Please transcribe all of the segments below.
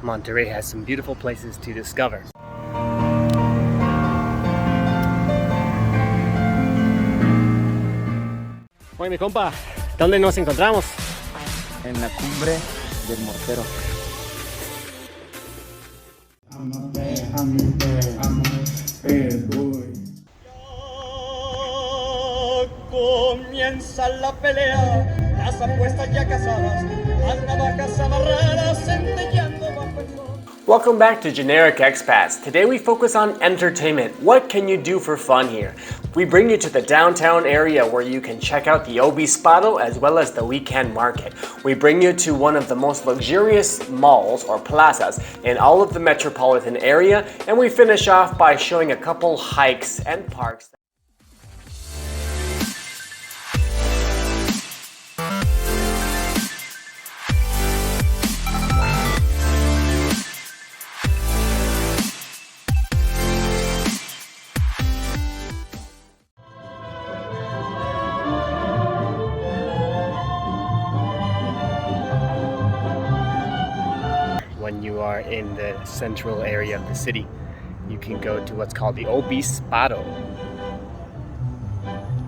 Monterrey has some beautiful places to discover. Oye, mi compa, ¿dónde nos encontramos? En la cumbre del Mortero. Comienza la pelea, las apuestas ya casadas, las navajas amarradas, centelleando bajo el sol. Welcome back to Generic Expats. Today we focus on entertainment. What can you do for fun here? We bring you to the downtown area where you can check out the Obispado as well as the weekend market. We bring you to one of the most luxurious malls or plazas in all of the metropolitan area, and we finish off by showing a couple hikes and parks. When you are in the central area of the city, you can go to what's called the Obispado.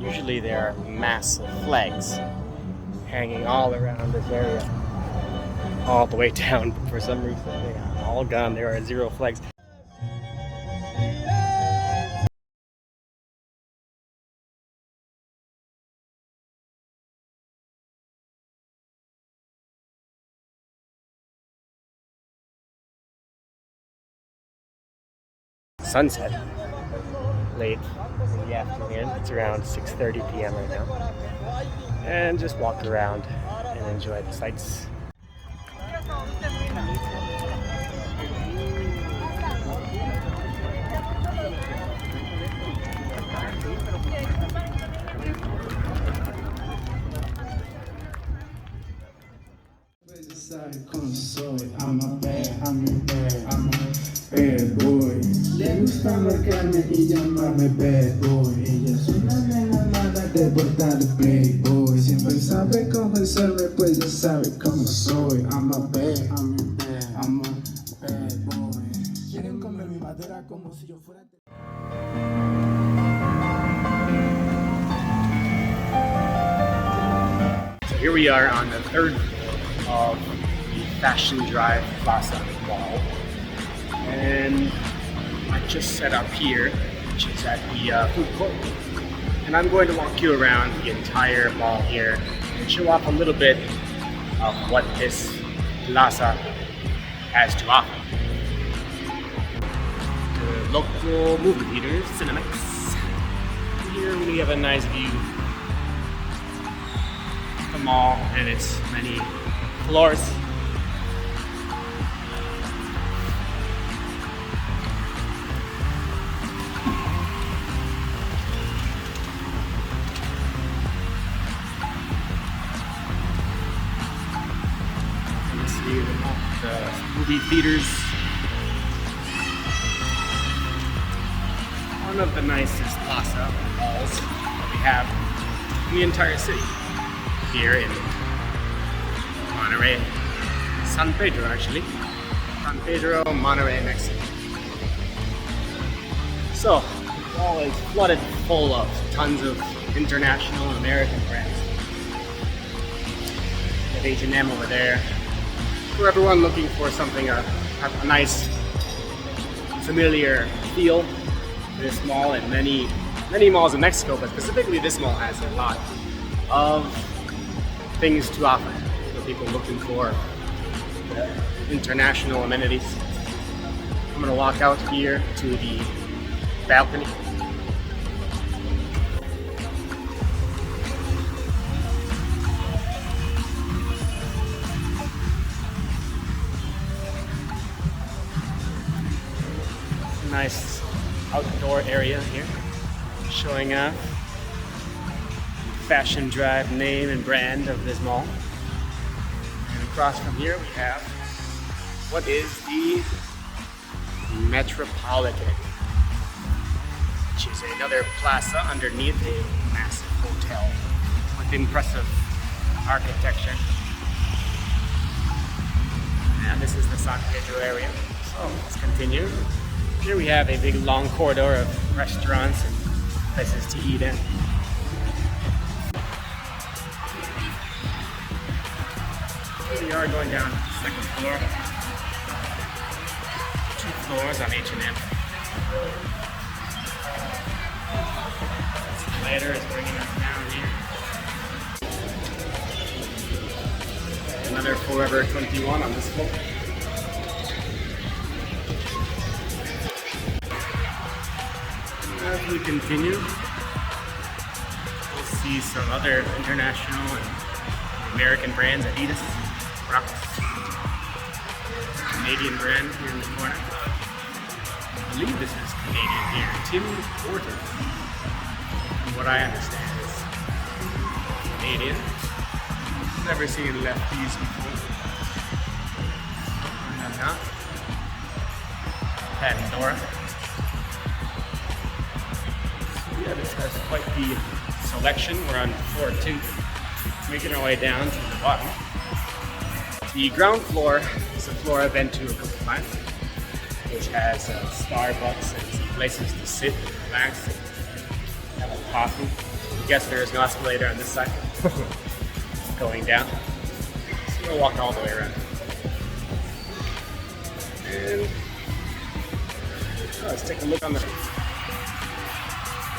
Usually there are massive flags hanging all around this area, all the way down, but for some reason they are all gone. There are 0 flags. Sunset late in the afternoon. It's around 6:30 p.m. right now, and just walk around and enjoy the sights. I'm a bad boy. Le gusta marcarme y llamarme bad boy. Ella es una nena mala de portar playboy. Siempre sabe convencerme, pues ya sabe cómo soy. I'm a bad boy. Quieren comer mi madera como si yo fuera. So here we are on the third of the Fashion Drive Plaza Mall, and I just set up here, which is at the food court, and I'm going to walk you around the entire mall here and show off a little bit of what this plaza has to offer. The local movie theaters, Cinemas. Here we have a nice view of the mall and its many floors. The movie theaters. One of the nicest plaza malls that we have in the entire city. Here in Monterrey, San Pedro actually. San Pedro, Monterrey, Mexico. So, the mall is flooded full of tons of international and American brands. We have H&M over there. For everyone looking for something, a nice, familiar feel. This mall and many malls in Mexico, but specifically this mall has a lot of things to offer for people looking for international amenities. I'm gonna walk out here to the balcony. Nice outdoor area here, showing off Fashion Drive name and brand of this mall. And across from here we have what is the Metropolitan, which is another plaza underneath a massive hotel with impressive architecture. And this is the San Pedro area. So let's continue. Here we have a big long corridor of restaurants and places to eat in. Here we are going down to the second floor. 2 floors on H&M. Escalator is bringing us down here. Another Forever 21 on this floor. As we continue, we'll see some other international and American brands. Adidas, Crocs, Canadian brand here in the corner. I believe this is Canadian here. Tim Hortons, from what I understand, is Canadian. Never seen lefties before. I have not. Pandora. Yeah, this has quite the selection. We're on floor 2, making our way down to the bottom. The ground floor is a floor I've been to a couple times, which has Starbucks and some places to sit and relax and have a coffee. I guess there is no escalator on this side going down. So we'll walk all the way around. And let's take a look on the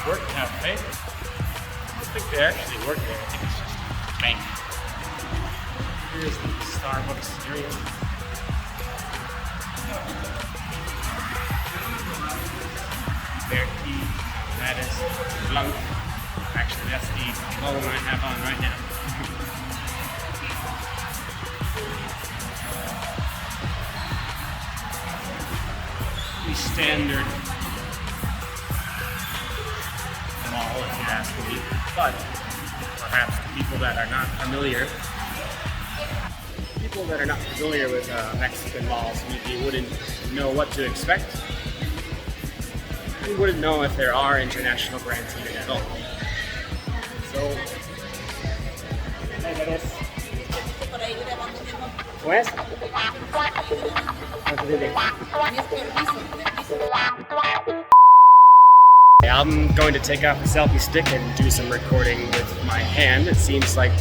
work cafe. I don't think they actually work there. I think it's just a bank. Here's the Starbucks area. Their tea, that is Blanc. Actually, that's the cologne I have on right now. The standard mall, if you ask me, but perhaps people that are not familiar with Mexican malls maybe wouldn't know what to expect. You wouldn't know if there are international brands here at all. So, pues, I'm going to take off the selfie stick and do some recording with my hand. It seems like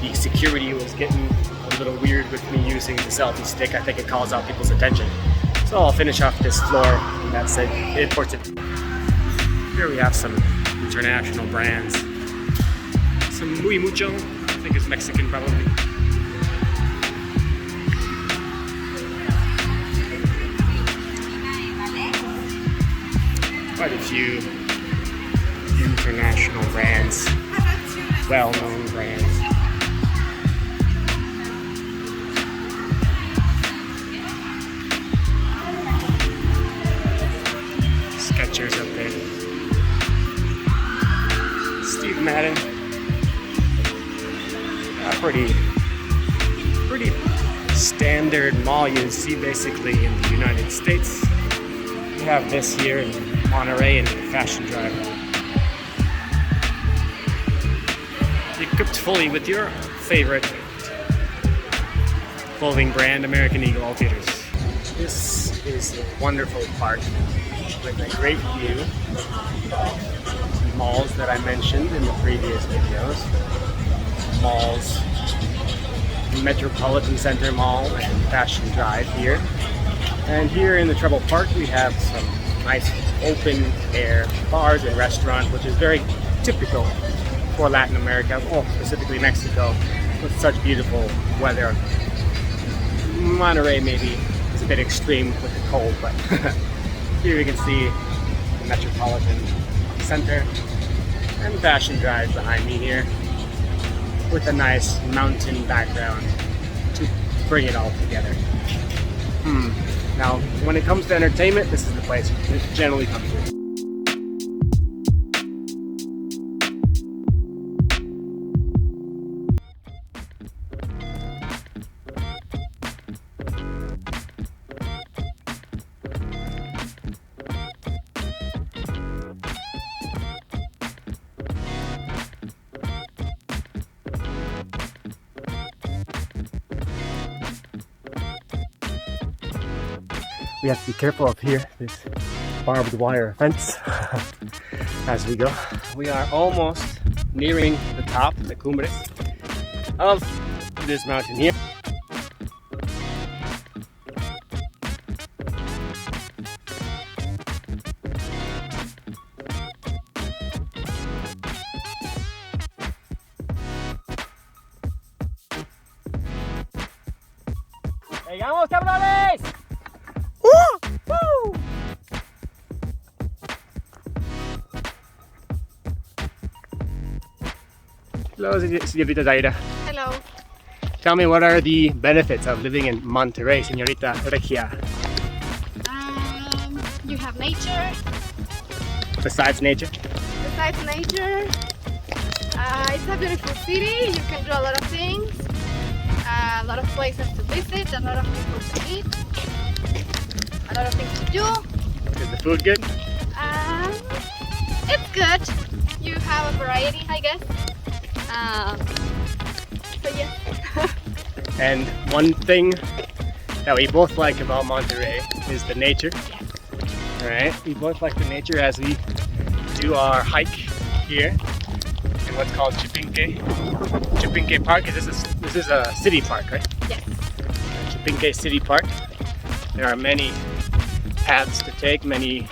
the security was getting a little weird with me using the selfie stick. I think it calls out people's attention. So I'll finish off this floor and that's it for today. Here we have some international brands. Some Muy Mucho, I think it's Mexican probably. Quite a few international brands, well-known brands. Skechers up there. Steve Madden. Pretty standard mall you see basically in the United States. We have this here in Monterrey and Fashion Drive. Equipped fully with your favorite clothing brand, American Eagle Outfitters. This is a wonderful park with a great view of malls that I mentioned in the previous videos. Malls, Metropolitan Center Mall and Fashion Drive here. And here in the Treble Park we have some nice open air bars and restaurants, which is very typical for Latin America, well, specifically Mexico, with such beautiful weather. Monterrey maybe is a bit extreme with the cold, but here we can see the Metropolitan Center and Fashion Drive behind me here with a nice mountain background to bring it all together. Now, when it comes to entertainment, this is the place you generally come to. We have to be careful up here. This barbed wire fence as we go. We are almost nearing the top, the cumbres of this mountain here. ¡Llegamos, cabrones! ¡Woo! Hello, señorita Zaira. Hello. Tell me, what are the benefits of living in Monterrey, señorita Regia? You have nature. Besides nature? Besides nature, it's a beautiful city. You can do a lot of things. A lot of places to visit, a lot of people to meet, a lot of things to do. Is the food good? It's good. You have a variety, I guess. So yeah. And one thing that we both like about Monterrey is the nature. Alright, we both like the nature as we do our hike here in what's called Chipinque Park. This is a city park, right? Yes. Chipinque City Park. There are many paths to take, many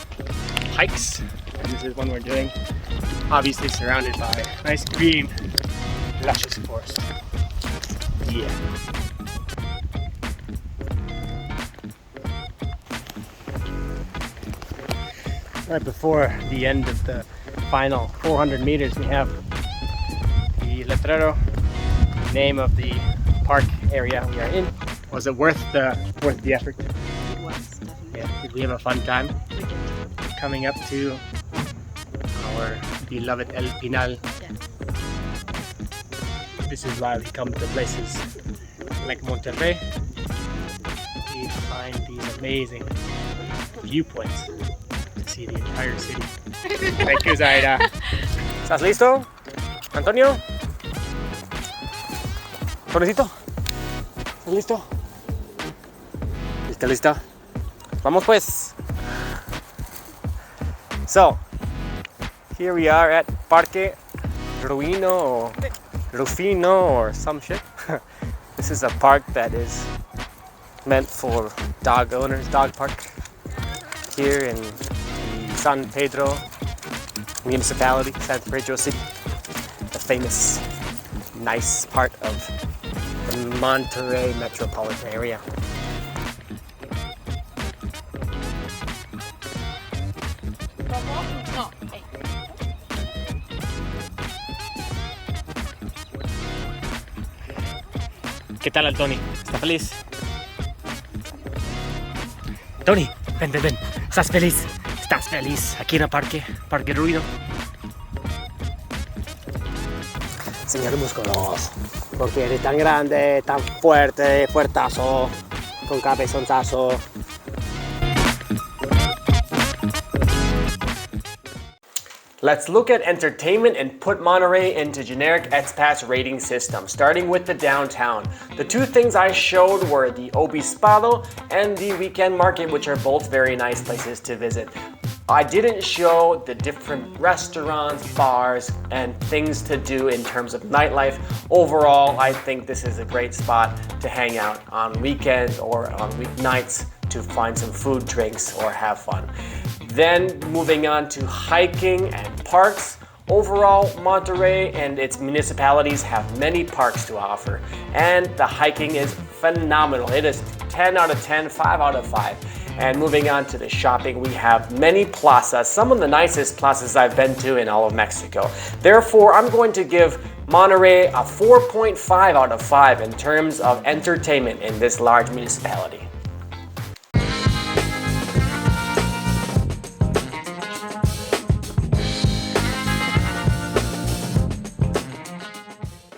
hikes, and this is one we're doing. Obviously surrounded by nice green, luscious forest. Yeah. Right before the end of the final 400 meters, we have the letrero, name of the park area we are in. Was it worth the effort? It was definitely. Yeah. Did we have a fun time? We did. Coming up to our beloved El Pinal. Yes. This is why we come to places like Monterrey. We find these amazing viewpoints to see the entire city. Thank you, Zaira. ¿Estás listo, Antonio? Tonecito, ¿estás listo? ¿Lista, lista? Vamos pues. So, here we are at Parque Rufino or some shit. This is a park that is meant for dog owners, dog park here in the San Pedro municipality, San Pedro City, the famous nice part of the Monterrey metropolitan area. No. ¿Qué tal al Tony? ¿Está feliz? Tony, ven. ¿Estás feliz? ¿Estás feliz aquí en el Parque Ruido? Señor Músculos, porque eres tan grande, tan fuerte, fuertazo, con cabezonzazo. Let's look at entertainment and put Monterrey into generic expats rating system, starting with the downtown. The two things I showed were the Obispado and the Weekend Market, which are both very nice places to visit. I didn't show the different restaurants, bars, and things to do in terms of nightlife. Overall, I think this is a great spot to hang out on weekends or on weeknights to find some food, drinks, or have fun. Then moving on to hiking and parks. Overall, Monterrey and its municipalities have many parks to offer, and the hiking is phenomenal. It is 10 out of 10, 5 out of 5. And moving on to the shopping, we have many plazas, some of the nicest plazas I've been to in all of Mexico. Therefore, I'm going to give Monterrey a 4.5 out of 5 in terms of entertainment in this large municipality.